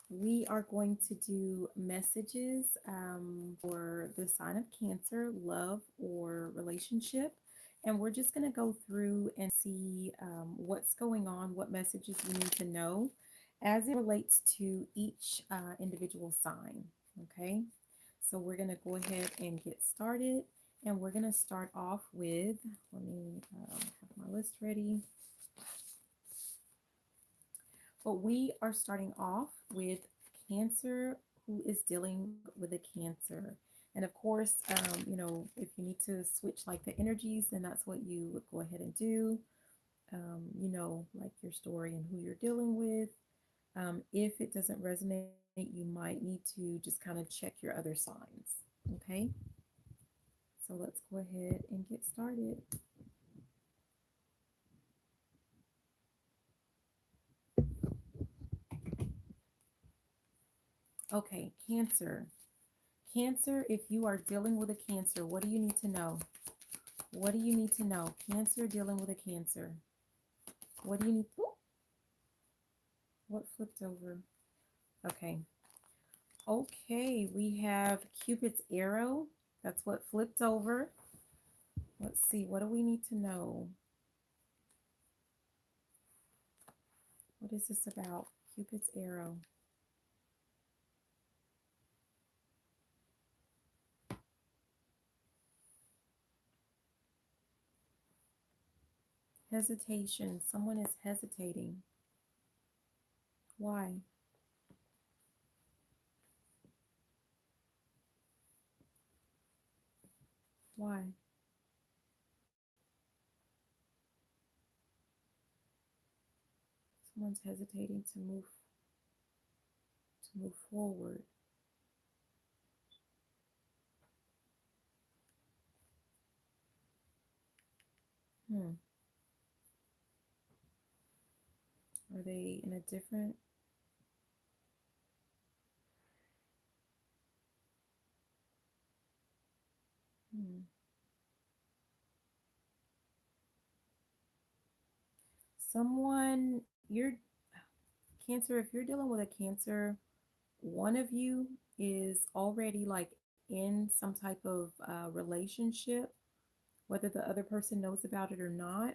We are going to do messages for the sign of Cancer, love or relationship. And we're just going to go through and see what's going on, what messages you need to know as it relates to each individual sign. Okay, so we're going to go ahead and get started. And we're going to start off with, let me have my list ready. But we are starting off with Cancer, who is dealing with a Cancer. And of course, if you need to switch like the energies, then that's what you would go ahead and do. Like your story and who you're dealing with. If it doesn't resonate, you might need to just kind of check your other signs. Okay, so let's go ahead and get started. Okay, Cancer. Cancer, if you are dealing with a Cancer, what do you need to know? What do you need to know? Cancer dealing with a Cancer. What do you need? Ooh, what flipped over? Okay. Okay, we have Cupid's arrow. That's what flipped over. Let's see. What do we need to know? What is this about? Cupid's arrow. Hesitation. Someone is hesitating. Why? Why? Someone's hesitating to move forward. Hmm. Are they in a different? Hmm. Someone, you're Cancer, if you're dealing with a Cancer, one of you is already like in some type of relationship, whether the other person knows about it or not.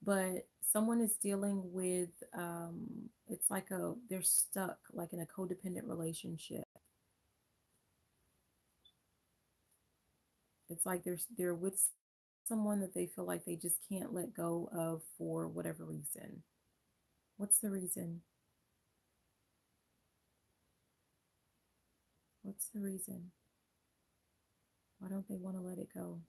But someone is dealing with, it's like they're stuck like in a codependent relationship. It's like they're with someone that they feel like they just can't let go of for whatever reason. What's the reason? What's the reason? Why don't they want to let it go?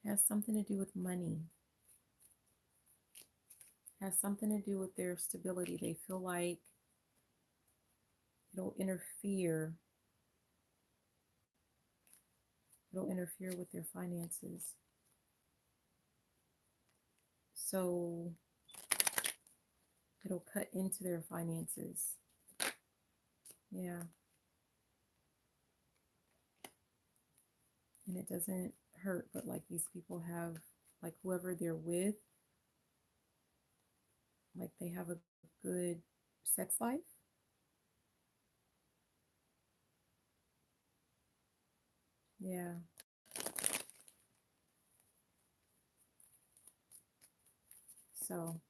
Has something to do with money. Has something to do with their stability. They feel like it'll interfere. It'll interfere with their finances. So it'll cut into their finances. Yeah. And it doesn't hurt, but like these people have, like whoever they're with, like they have a good sex life. Yeah. So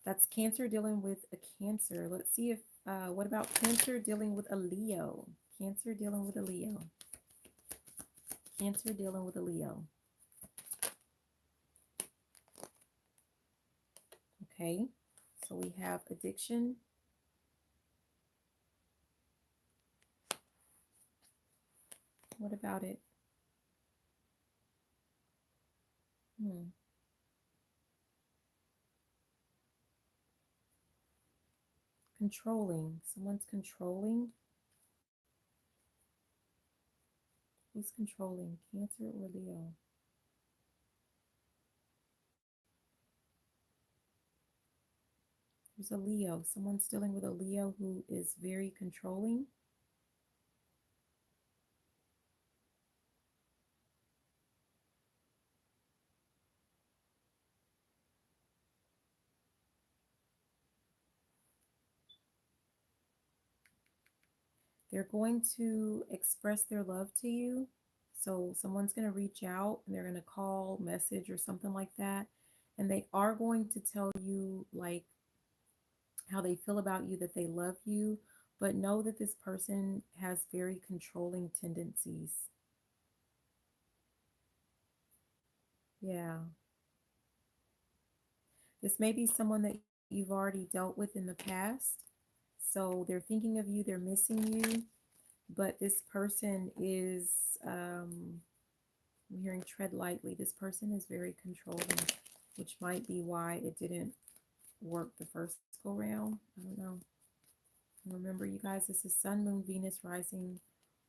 that's Cancer dealing with a Cancer. Let's see if, what about Cancer dealing with a Leo? Cancer dealing with a Leo. Cancer dealing with a Leo. Okay. So we have addiction. What about it? Hmm. Controlling. Someone's controlling. Who's controlling? Cancer or Leo? There's a Leo. Someone's dealing with a Leo who is very controlling. They're going to express their love to you. So someone's going to reach out and they're going to call, message, or something like that. And they are going to tell you like how they feel about you, that they love you, but know that this person has very controlling tendencies. Yeah. This may be someone that you've already dealt with in the past. So they're thinking of you, they're missing you, but this person is, I'm hearing tread lightly. This person is very controlling, which might be why it didn't work the first go round. I don't know. Remember, you guys, this is Sun, Moon, Venus, Rising,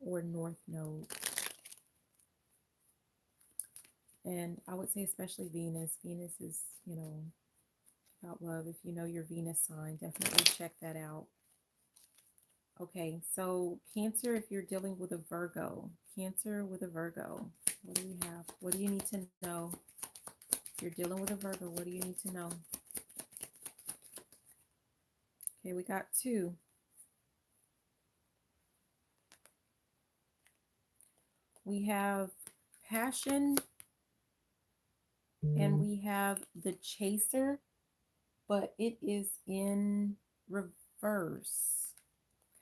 or North Node. And I would say especially Venus. Venus is, about love. If you know your Venus sign, definitely check that out. Okay, so Cancer, if you're dealing with a Virgo. Cancer with a Virgo. What do we have? What do you need to know? If you're dealing with a Virgo, what do you need to know? Okay, we got 2. We have passion and we have the chaser, but it is in reverse.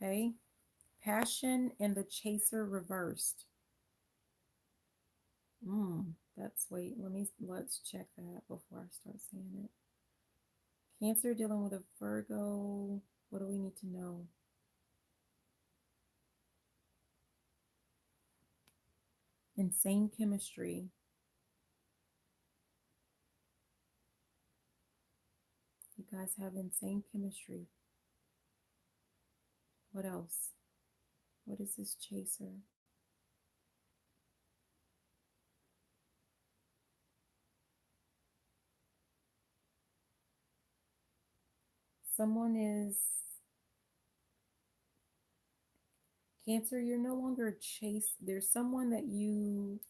Okay, passion and the chaser reversed. Wait, let's check that before I start saying it. Cancer dealing with a Virgo. What do we need to know? Insane chemistry. You guys have insane chemistry. What else? What is this chaser? Someone is Cancer, you're no longer there's someone that you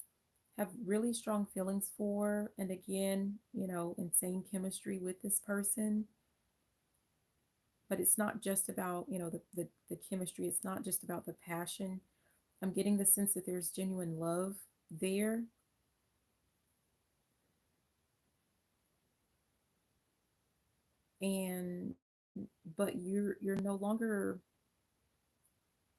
have really strong feelings for, and again, insane chemistry with this person. But it's not just about, the chemistry, it's not just about the passion. I'm getting the sense that there's genuine love there. And but you're no longer,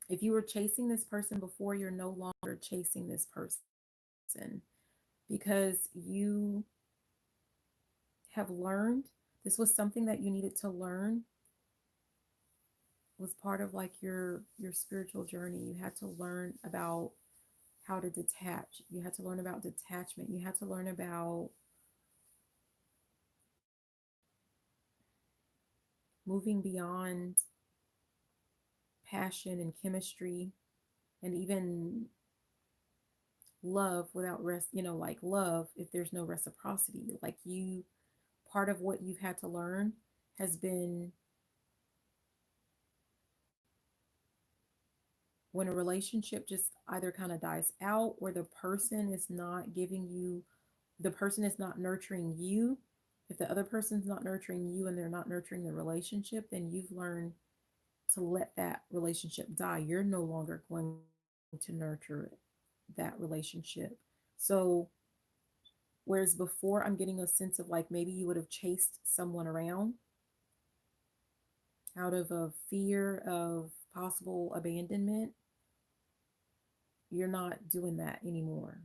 if you were chasing this person before, you're no longer chasing this person because you have learned, this was something that you needed to learn, was part of like your spiritual journey. You had to learn about how to detach. You had to learn about detachment. You had to learn about moving beyond passion and chemistry and even love without like love if there's no reciprocity. Like part of what you've had to learn has been when a relationship just either kind of dies out or the person is not nurturing you. If the other person's not nurturing you and they're not nurturing the relationship, then you've learned to let that relationship die. You're no longer going to nurture that relationship. So, whereas before, I'm getting a sense of like maybe you would have chased someone around out of a fear of possible abandonment, you're not doing that anymore.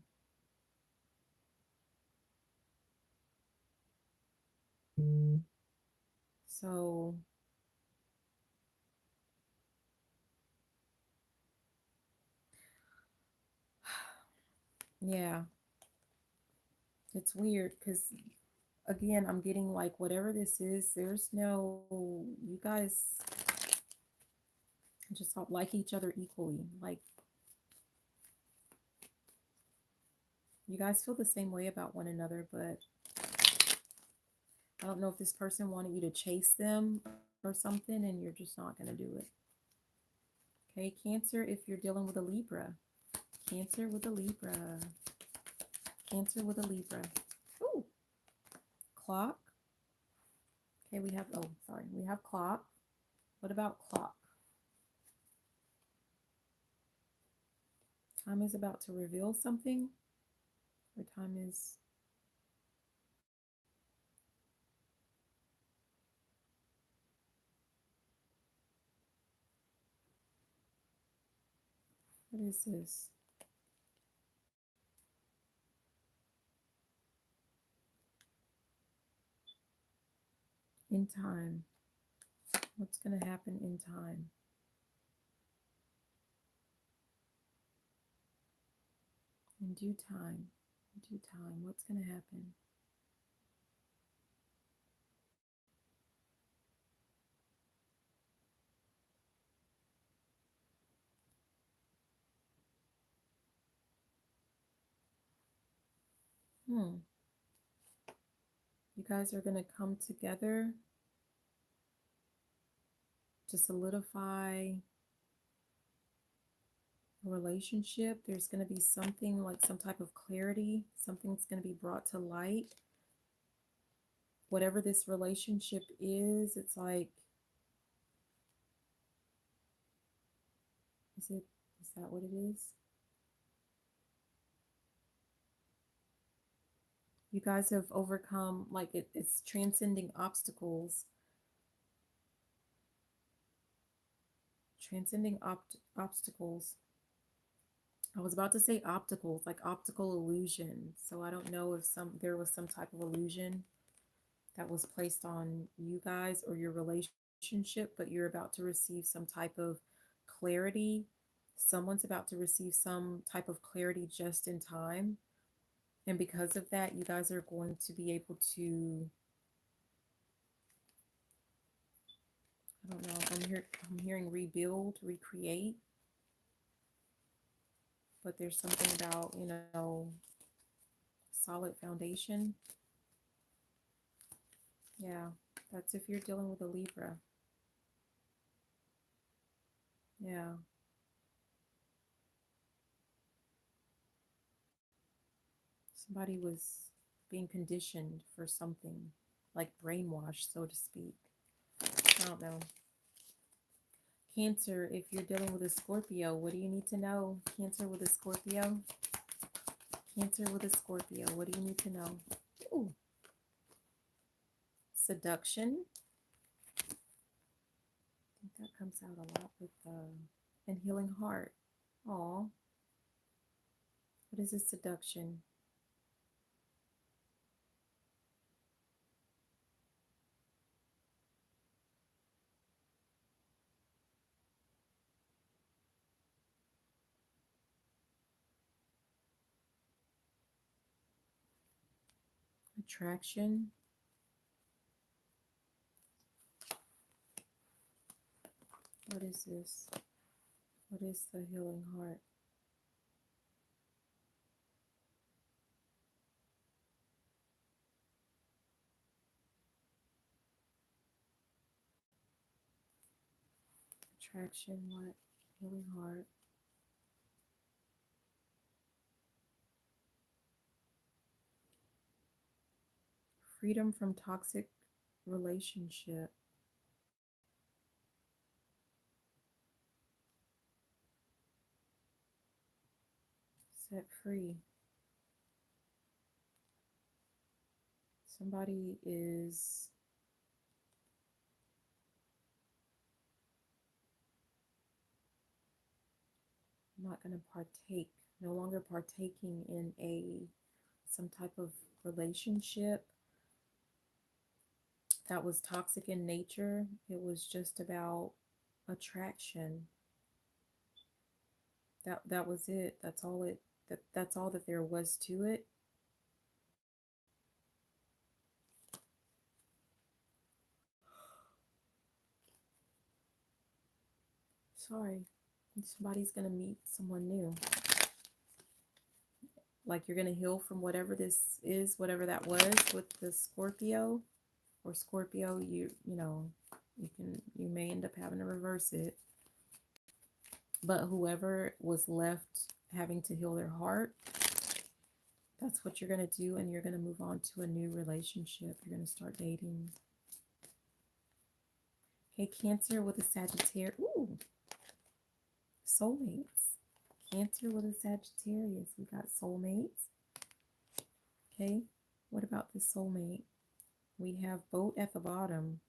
So, yeah, it's weird because, again, I'm getting like whatever this is, you guys just don't like each other equally. Like, you guys feel the same way about one another, but I don't know if this person wanted you to chase them or something and you're just not going to do it. Okay, Cancer, if you're dealing with a Libra. Cancer with a Libra. Cancer with a Libra. Ooh. Clock. Okay, we have clock. What about clock? Time is about to reveal something, or time is... What is this? In time. What's going to happen in time? In due time. In due time. What's going to happen? You guys are going to come together to solidify a relationship. There's going to be something like some type of clarity. Something's going to be brought to light. Whatever this relationship is, it's like, is that what it is? You guys have overcome, like it's transcending obstacles. Transcending obstacles. I was about to say opticals, like optical illusion. So I don't know if there was some type of illusion that was placed on you guys or your relationship, but you're about to receive some type of clarity. Someone's about to receive some type of clarity just in time. And because of that, you guys are going to be able to, I don't know, I'm hearing rebuild, recreate. But there's something about, solid foundation. Yeah, that's if you're dealing with a Libra. Yeah. Somebody was being conditioned for something, like brainwashed, so to speak. I don't know. Cancer, if you're dealing with a Scorpio, what do you need to know? Cancer with a Scorpio. Cancer with a Scorpio, what do you need to know? Ooh. Seduction. I think that comes out a lot with and healing heart. Aw. What is this seduction? Attraction. What is this? What is the healing heart? Attraction, what? Healing heart. Freedom from toxic relationship. Set free. Somebody is not going to partake, no longer partaking in some type of relationship that was toxic in nature. It was just about attraction. That was it. That's all that there was to it. Sorry. Somebody's going to meet someone new. Like you're going to heal from whatever this is, whatever that was with the Scorpio or Scorpio, you may end up having to reverse it. But whoever was left having to heal their heart, that's what you're going to do, and you're going to move on to a new relationship. You're going to start dating. Okay, Cancer with a Sagittarius. Ooh, soulmates. Cancer with a Sagittarius. We got soulmates. Okay, what about this soulmate? We have boat at the bottom.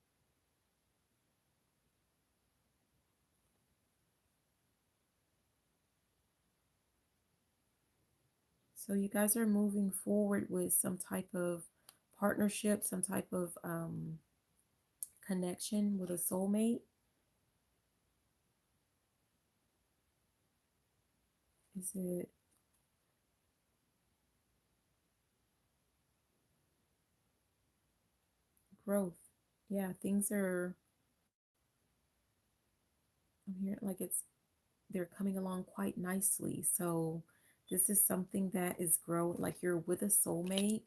So you guys are moving forward with some type of partnership, some type of connection with a soulmate. Is it growth? Yeah, things are, I'm hearing like they're coming along quite nicely. So this is something that is growing, like you're with a soulmate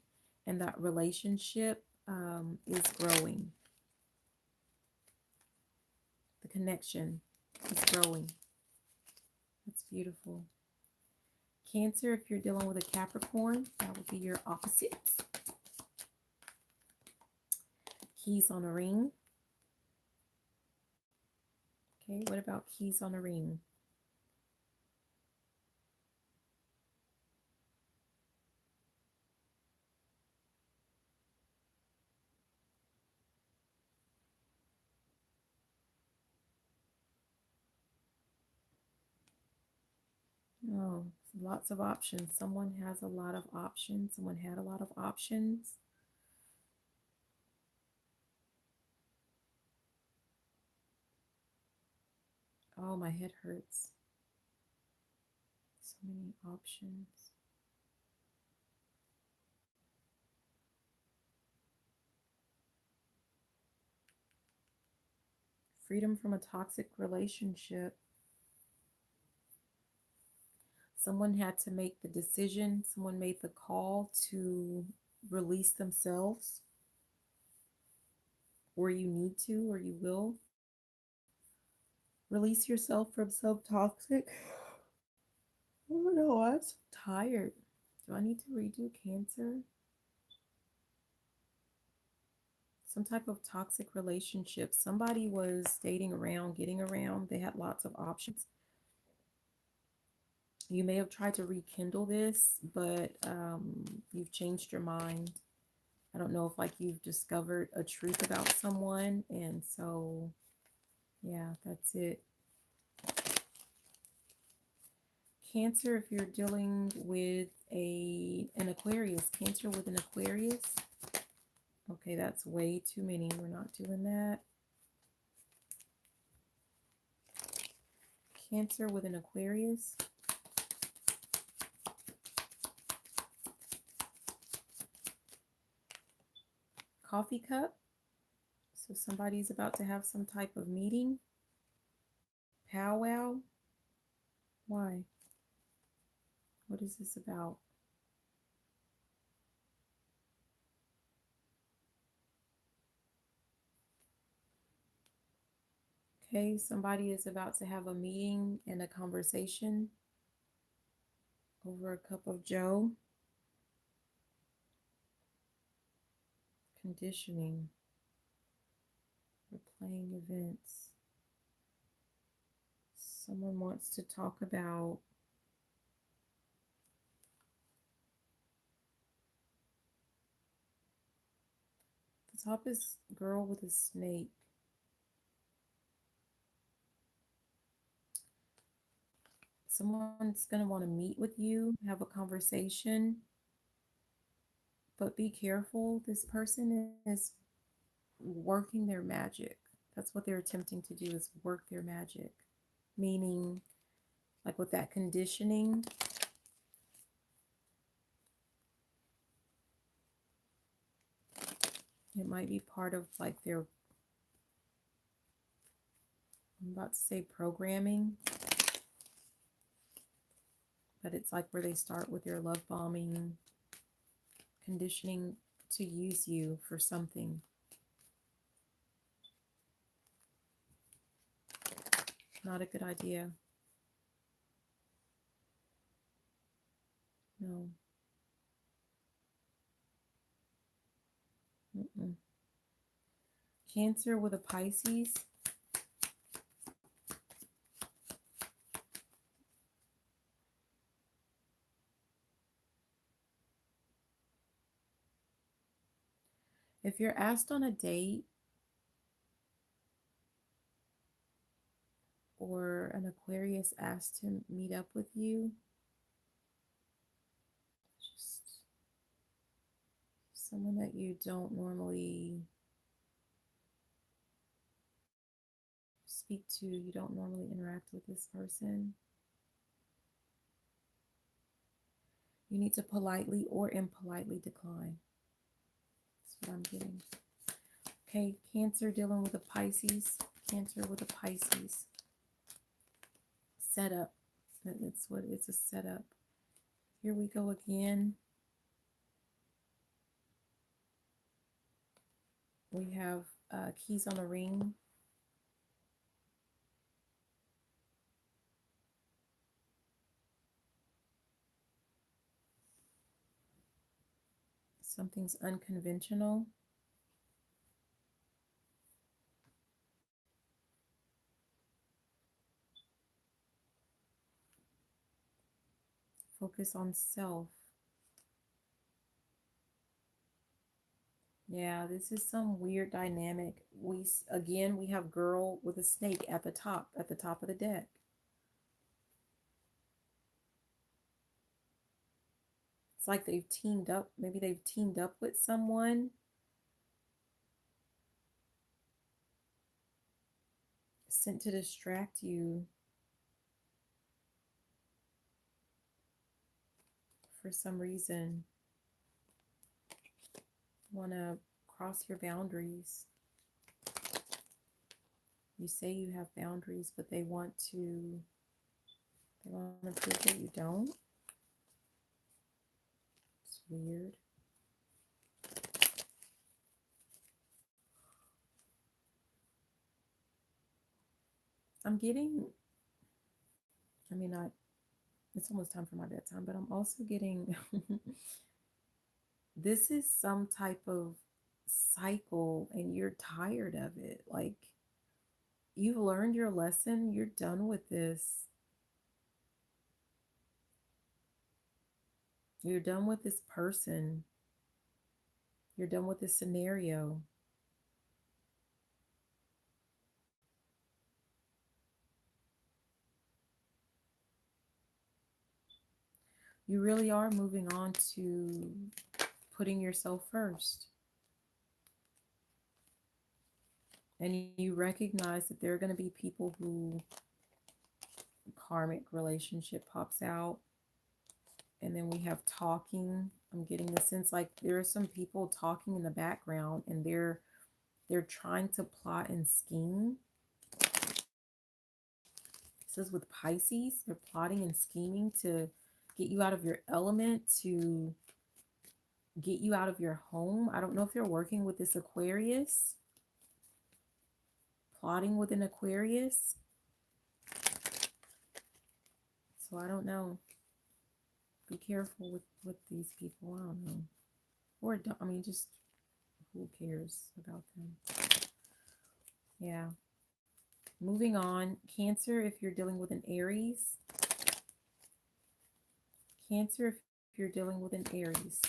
and that relationship is growing. The connection is growing. That's beautiful. Cancer, if you're dealing with a Capricorn, that would be your opposite. Keys on a ring. Okay, what about keys on a ring? Oh, lots of options. Someone has a lot of options. Someone had a lot of options. Oh, my head hurts. So many options. Freedom from a toxic relationship. Someone had to make the decision. Someone made the call to release themselves, or you need to, or you will. Release yourself from some toxic. Oh no, I'm so tired. Do I need to redo Cancer? Some type of toxic relationship. Somebody was dating around, getting around. They had lots of options. You may have tried to rekindle this, but you've changed your mind. I don't know if like you've discovered a truth about someone, and so yeah, that's it. Cancer, if you're dealing with an Aquarius, Cancer with an Aquarius. Okay, that's way too many. We're not doing that. Cancer with an Aquarius. Coffee cup. So somebody's about to have some type of meeting. Powwow. Why? What is this about? Okay, somebody is about to have a meeting and a conversation over a cup of joe. Conditioning. Replaying events. Someone wants to talk about the top is girl with a snake. Someone's going to want to meet with you, have a conversation, but be careful. This person is working their magic. That's what they're attempting to do, is work their magic. Meaning, like with that conditioning, it might be part of like their, I'm about to say programming, but it's like where they start with their love bombing, conditioning to use you for something. Not a good idea. No. Mm-mm. Cancer with a Pisces. If you're asked on a date or an Aquarius asked to meet up with you, just someone that you don't normally speak to, you don't normally interact with this person. You need to politely or impolitely decline. That's what I'm getting. Okay, Cancer dealing with a Pisces. Cancer with a Pisces. Setup. That's what it's, a setup. Here we go again. We have keys on the ring. Something's unconventional. Focus on self. Yeah, this is some weird dynamic. We have girl with a snake at the top of the deck. It's like they've teamed up. Maybe they've teamed up with someone. Sent to distract you for some reason. Want to cross your boundaries. You say you have boundaries, but they want to prove that you don't. It's weird. I'm getting, it's almost time for my bedtime, but I'm also getting, this is some type of cycle and you're tired of it. Like, you've learned your lesson. You're done with this. You're done with this person. You're done with this scenario. You really are moving on to putting yourself first. And you recognize that there are going to be people who karmic relationship pops out. And then we have talking. I'm getting the sense like there are some people talking in the background and they're trying to plot and scheme. It says with Pisces, they're plotting and scheming to get you out of your element, to get you out of your home. I don't know if you're working with this Aquarius. Plotting with an Aquarius. So I don't know. Be careful with these people. I don't know. Or don't, just who cares about them? Yeah. Moving on. Cancer, if you're dealing with an Aries. Cancer, if you're dealing with an Aries.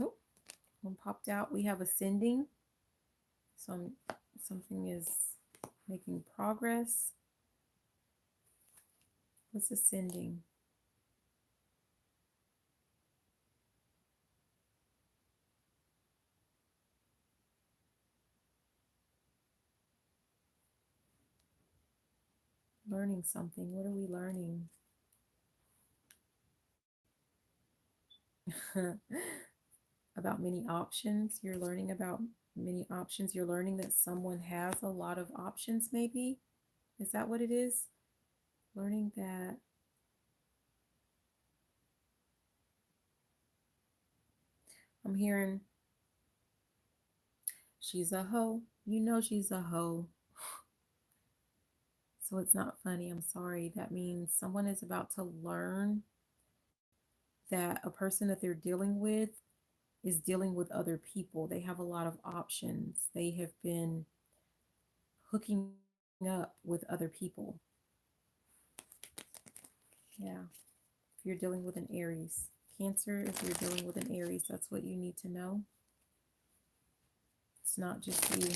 Oh, one popped out. We have ascending. Something is making progress. What's ascending? Learning something. What are we learning? About many options. You're learning about many options. You're learning that someone has a lot of options, maybe. Is that what it is? Learning that I'm hearing she's a hoe. You know she's a hoe. So it's not funny. I'm sorry. That means someone is about to learn that a person that they're dealing with is dealing with other people. They have a lot of options. They have been hooking up with other people. Yeah. If you're dealing with an Aries. Cancer, if you're dealing with an Aries, that's what you need to know. It's not just you.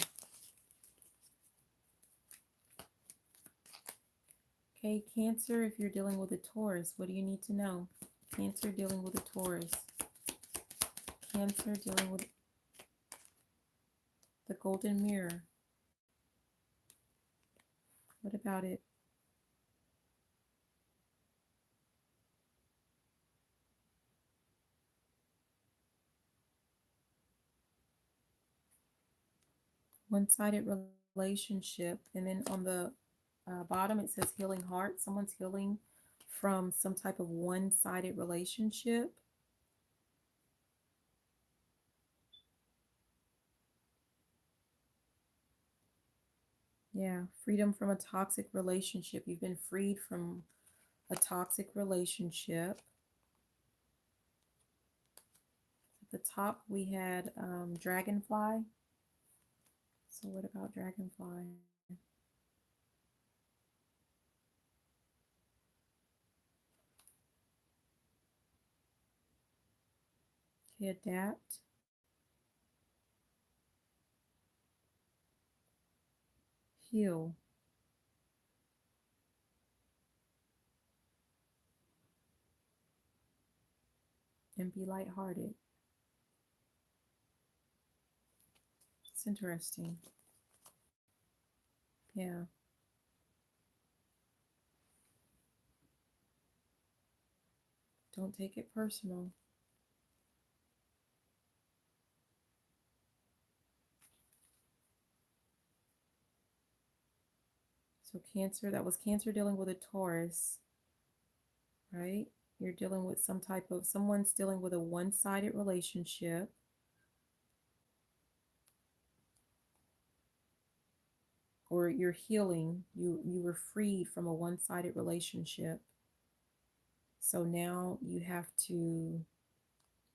Okay, Cancer, if you're dealing with a Taurus, what do you need to know? Cancer dealing with a Taurus. Cancer dealing with the golden mirror. What about it? One-sided relationship. And then on the bottom, it says healing heart. Someone's healing from some type of one-sided relationship. Yeah, freedom from a toxic relationship. You've been freed from a toxic relationship. At the top, we had dragonfly. So what about dragonfly? Okay, adapt. Heal. And be lighthearted. It's interesting. Yeah. Don't take it personal. So Cancer, that was Cancer dealing with a Taurus, right? You're dealing with some type of, someone's dealing with a one-sided relationship. Or you're healing. You were freed from a one-sided relationship. So now you have to,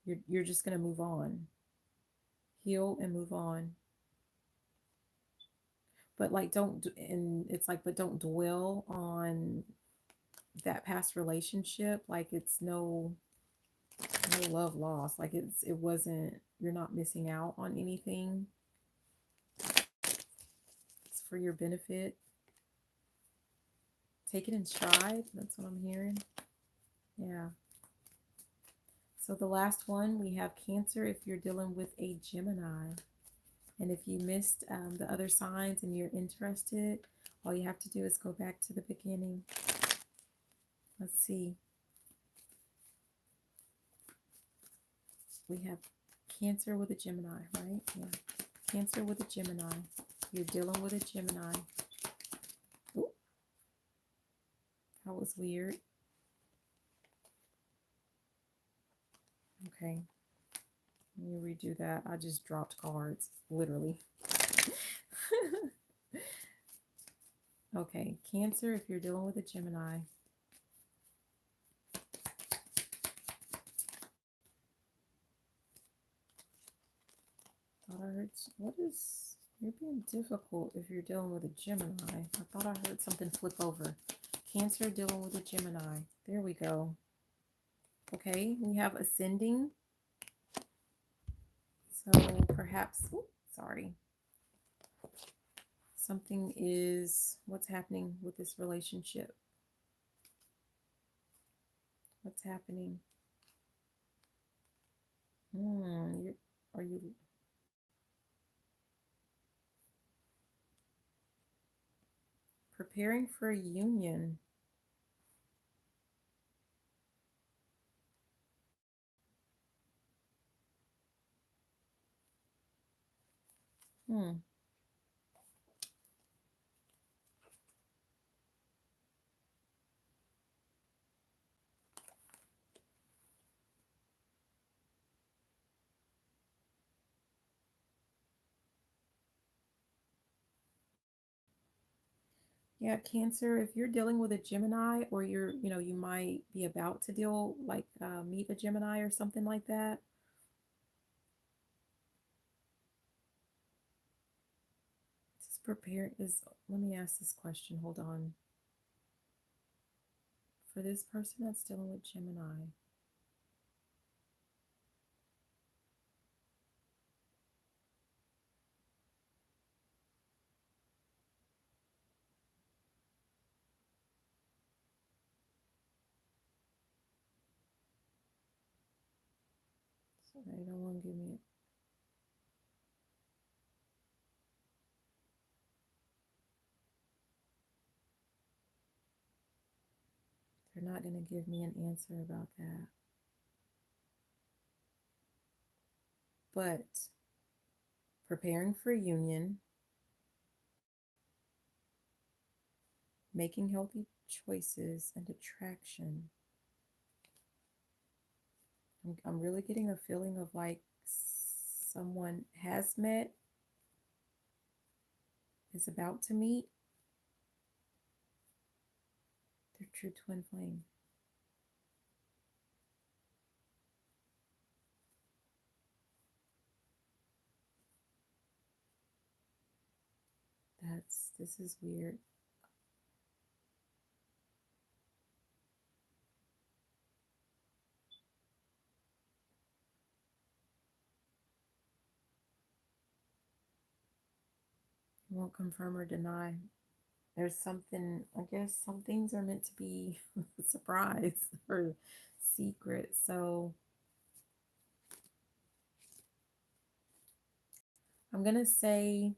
you're just going to move on. Heal and move on. But like don't, and it's like, but don't dwell on that past relationship. Like it's no love lost. Like it wasn't, you're not missing out on anything. It's for your benefit. Take it in stride. That's what I'm hearing. Yeah. So the last one, we have Cancer if you're dealing with a Gemini. And if you missed the other signs and you're interested, all you have to do is go back to the beginning. Let's see. We have Cancer with a Gemini, right? Yeah. Cancer with a Gemini. You're dealing with a Gemini. Ooh, that was weird. Okay. Let me redo that. I just dropped cards, literally. Okay, Cancer, if you're dealing with a Gemini. Thought I heard, what is, you're being difficult if you're dealing with a Gemini. I thought I heard something flip over. Cancer dealing with a Gemini. There we go. Okay, we have ascending. So perhaps, sorry. Something is, what's happening with this relationship? What's happening? Are you preparing for a union? Yeah, Cancer, if you're dealing with a Gemini or you might be about to deal, like, meet a Gemini or something like that. Just prepare let me ask this question. Hold on. For this person that's dealing with Gemini, They don't want to give me it. They're not going to give me an answer about that. But preparing for union, making healthy choices, and attraction. I'm really getting a feeling of like someone has met, is about to meet their true twin flame. This is weird. Won't confirm or deny. There's something, I guess some things are meant to be a surprise or secret. So I'm going to say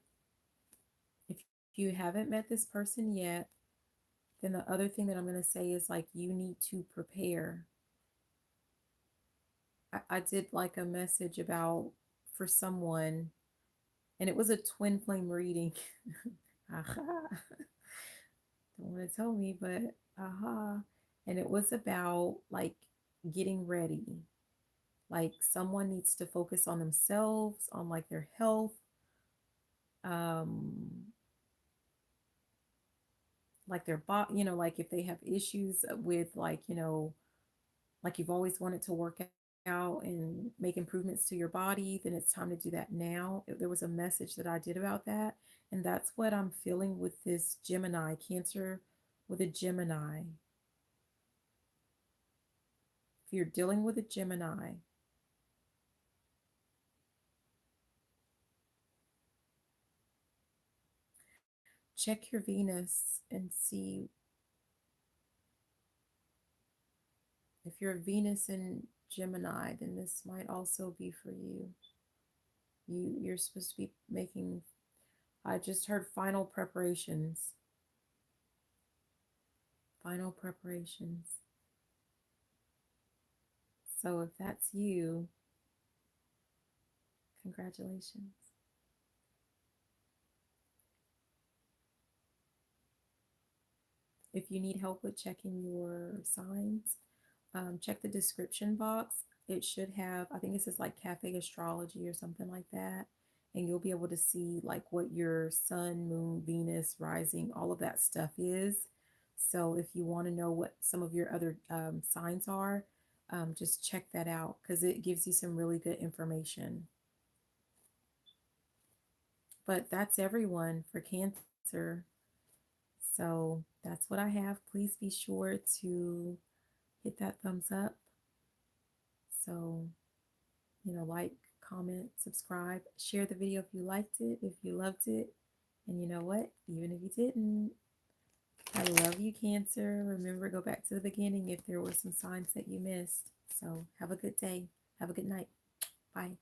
if you haven't met this person yet, then the other thing that I'm going to say is like you need to prepare. I did like a message about for someone, and it was a twin flame reading. Aha. Don't want to tell me, but aha. And it was about like getting ready. Like someone needs to focus on themselves, on like their health, um, like their body, like if they have issues with like, like you've always wanted to work out and make improvements to your body, then it's time to do that now. There was a message that I did about that. And that's what I'm feeling with this Gemini, Cancer with a Gemini. If you're dealing with a Gemini, check your Venus and see if you're Venus in Gemini, then this might also be for you. You're supposed to be making, I just heard final preparations. Final preparations. So if that's you, congratulations. If you need help with checking your signs, check the description box. It should have, I think it says like Cafe Astrology or something like that. And you'll be able to see like what your sun, moon, Venus, rising, all of that stuff is. So if you want to know what some of your other signs are, just check that out because it gives you some really good information. But that's everyone for Cancer. So that's what I have. Please be sure to hit that thumbs up. So, like, comment, subscribe, share the video if you liked it, if you loved it. And you know what? Even if you didn't, I love you, Cancer. Remember, go back to the beginning if there were some signs that you missed. So have a good day. Have a good night. Bye.